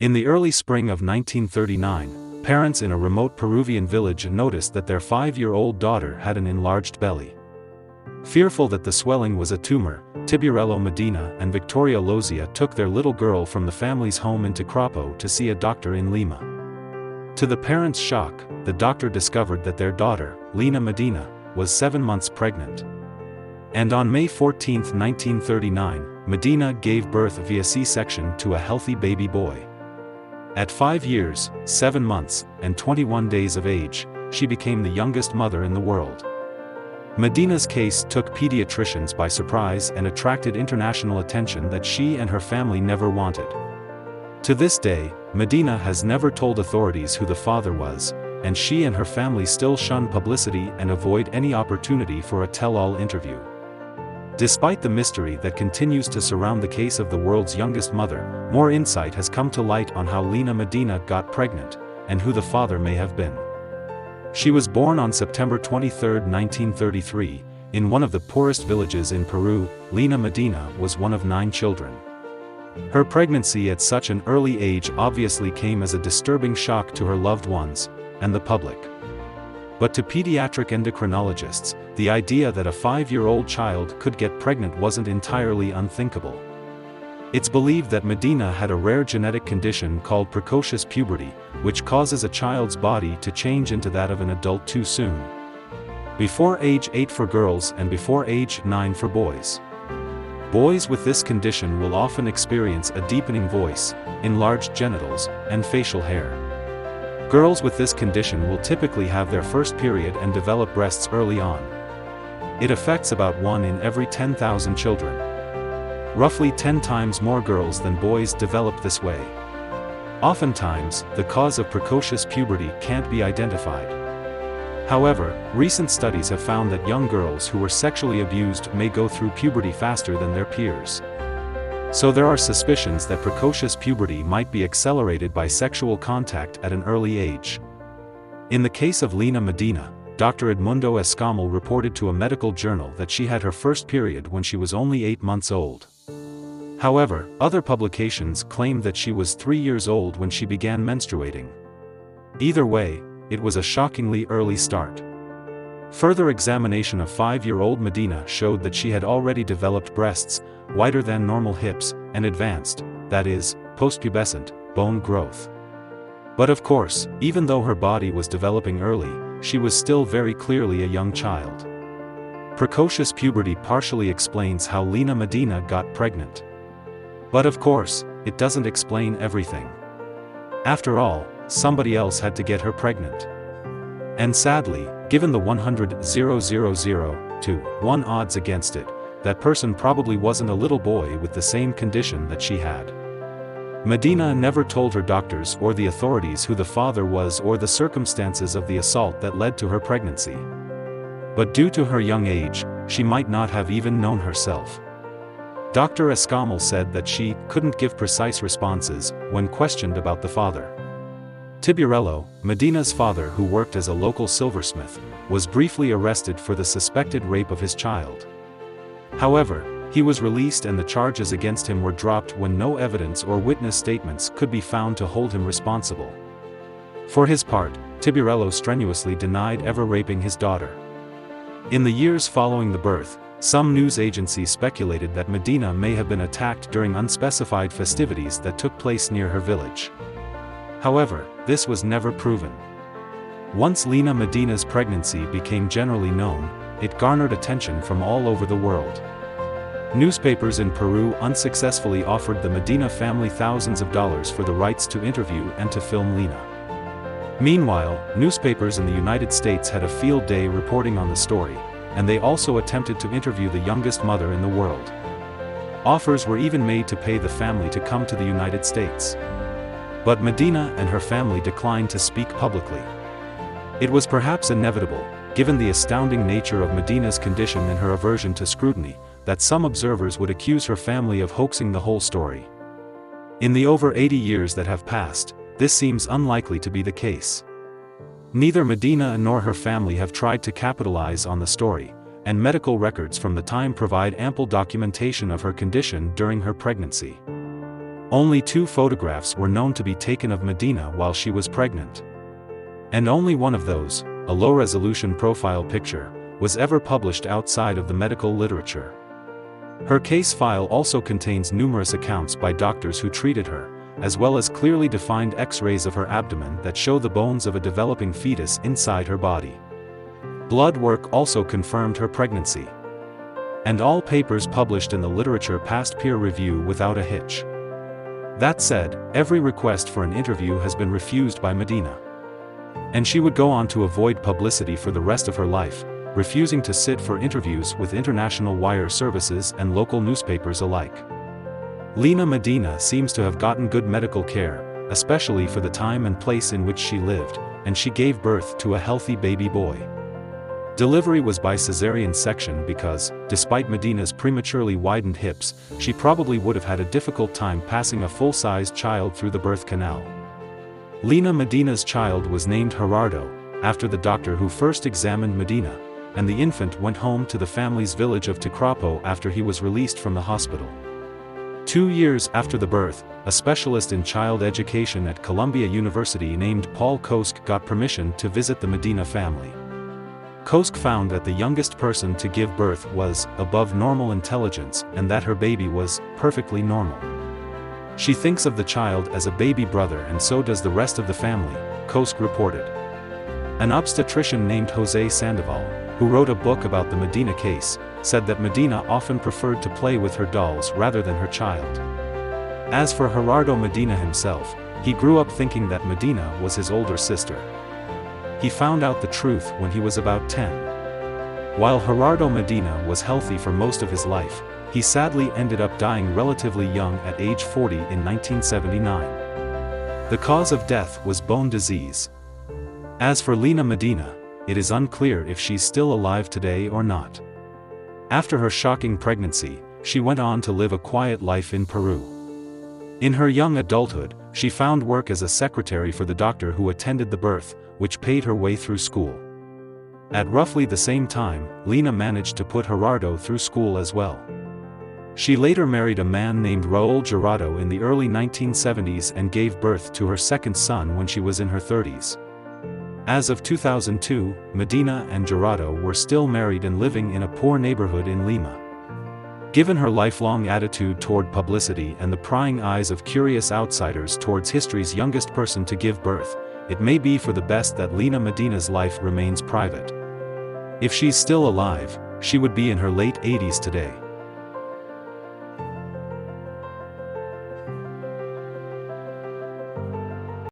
In the early spring of 1939, parents in a remote Peruvian village noticed that their 5-year-old daughter had an enlarged belly. Fearful that the swelling was a tumor, Gerardo Medina and Victoria Lozia took their little girl from the family's home into Crapo to see a doctor in Lima. To the parents' shock, the doctor discovered that their daughter, Lina Medina, was 7 months pregnant. And on May 14, 1939, Medina gave birth via C-section to a healthy baby boy. At 5 years, 7 months, and 21 days of age, she became the youngest mother in the world. Medina's case took pediatricians by surprise and attracted international attention that she and her family never wanted. To this day, Medina has never told authorities who the father was, and she and her family still shun publicity and avoid any opportunity for a tell-all interview. Despite the mystery that continues to surround the case of the world's youngest mother, more insight has come to light on how Lina Medina got pregnant, and who the father may have been. She was born on September 23, 1933, in one of the poorest villages in Peru. Lina Medina was one of 9 children. Her pregnancy at such an early age obviously came as a disturbing shock to her loved ones, and the public. But to pediatric endocrinologists, the idea that a 5-year-old child could get pregnant wasn't entirely unthinkable. It's believed that Medina had a rare genetic condition called precocious puberty, which causes a child's body to change into that of an adult too soon. Before age 8 for girls and before age 9 for boys. Boys with this condition will often experience a deepening voice, enlarged genitals, and facial hair. Girls with this condition will typically have their first period and develop breasts early on. It affects about 1 in every 10,000 children. Roughly 10 times more girls than boys develop this way. Oftentimes, the cause of precocious puberty can't be identified. However, recent studies have found that young girls who were sexually abused may go through puberty faster than their peers. So there are suspicions that precocious puberty might be accelerated by sexual contact at an early age. In the case of Lina Medina, Dr. Edmundo Escamil reported to a medical journal that she had her first period when she was only 8 months old. However, other publications claimed that she was 3 years old when she began menstruating. Either way, it was a shockingly early start. Further examination of 5-year-old Medina showed that she had already developed breasts, wider than normal hips, and advanced, that is, postpubescent, bone growth. But of course, even though her body was developing early, she was still very clearly a young child. Precocious puberty partially explains how Lina Medina got pregnant. But of course, it doesn't explain everything. After all, somebody else had to get her pregnant. And sadly, given the 100,000 to 1 odds against it, that person probably wasn't a little boy with the same condition that she had. Medina never told her doctors or the authorities who the father was or the circumstances of the assault that led to her pregnancy. But due to her young age, she might not have even known herself. Dr. Escamil said that she couldn't give precise responses when questioned about the father. Gerardo, Medina's father, who worked as a local silversmith, was briefly arrested for the suspected rape of his child. However, he was released and the charges against him were dropped when no evidence or witness statements could be found to hold him responsible. For his part, Gerardo strenuously denied ever raping his daughter. In the years following the birth, some news agencies speculated that Medina may have been attacked during unspecified festivities that took place near her village. However, this was never proven. Once Lina Medina's pregnancy became generally known, it garnered attention from all over the world. Newspapers in Peru unsuccessfully offered the Medina family thousands of dollars for the rights to interview and to film Lina. Meanwhile, newspapers in the United States had a field day reporting on the story, and they also attempted to interview the youngest mother in the world. Offers were even made to pay the family to come to the United States. But Medina and her family declined to speak publicly. It was perhaps inevitable, given the astounding nature of Medina's condition and her aversion to scrutiny, that some observers would accuse her family of hoaxing the whole story. In the over 80 years that have passed, this seems unlikely to be the case. Neither Medina nor her family have tried to capitalize on the story, and medical records from the time provide ample documentation of her condition during her pregnancy. Only 2 photographs were known to be taken of Medina while she was pregnant. And only one of those, a low-resolution profile picture, was ever published outside of the medical literature. Her case file also contains numerous accounts by doctors who treated her, as well as clearly defined X-rays of her abdomen that show the bones of a developing fetus inside her body. Blood work also confirmed her pregnancy. And all papers published in the literature passed peer review without a hitch. That said, every request for an interview has been refused by Medina. And she would go on to avoid publicity for the rest of her life, refusing to sit for interviews with international wire services and local newspapers alike. Lina Medina seems to have gotten good medical care, especially for the time and place in which she lived, and she gave birth to a healthy baby boy. Delivery was by cesarean section because, despite Medina's prematurely widened hips, she probably would have had a difficult time passing a full-sized child through the birth canal. Lina Medina's child was named Gerardo, after the doctor who first examined Medina, and the infant went home to the family's village of Ticrapo after he was released from the hospital. 2 years after the birth, a specialist in child education at Columbia University named Paul Kosk got permission to visit the Medina family. Kosk found that the youngest person to give birth was above normal intelligence and that her baby was perfectly normal. She thinks of the child as a baby brother, and so does the rest of the family, Kosk reported. An obstetrician named Jose Sandoval, who wrote a book about the Medina case, said that Medina often preferred to play with her dolls rather than her child. As for Gerardo Medina himself, he grew up thinking that Medina was his older sister. He found out the truth when he was about 10. While Gerardo Medina was healthy for most of his life, he sadly ended up dying relatively young at age 40 in 1979. The cause of death was bone disease. As for Lina Medina, it is unclear if she's still alive today or not. After her shocking pregnancy, she went on to live a quiet life in Peru. In her young adulthood, she found work as a secretary for the doctor who attended the birth, which paid her way through school. At roughly the same time, Lina managed to put Gerardo through school as well. She later married a man named Raul Gerardo in the early 1970s and gave birth to her second son when she was in her 30s. As of 2002, Medina and Gerardo were still married and living in a poor neighborhood in Lima. Given her lifelong attitude toward publicity and the prying eyes of curious outsiders towards history's youngest person to give birth, it may be for the best that Lina Medina's life remains private. If she's still alive, she would be in her late 80s today.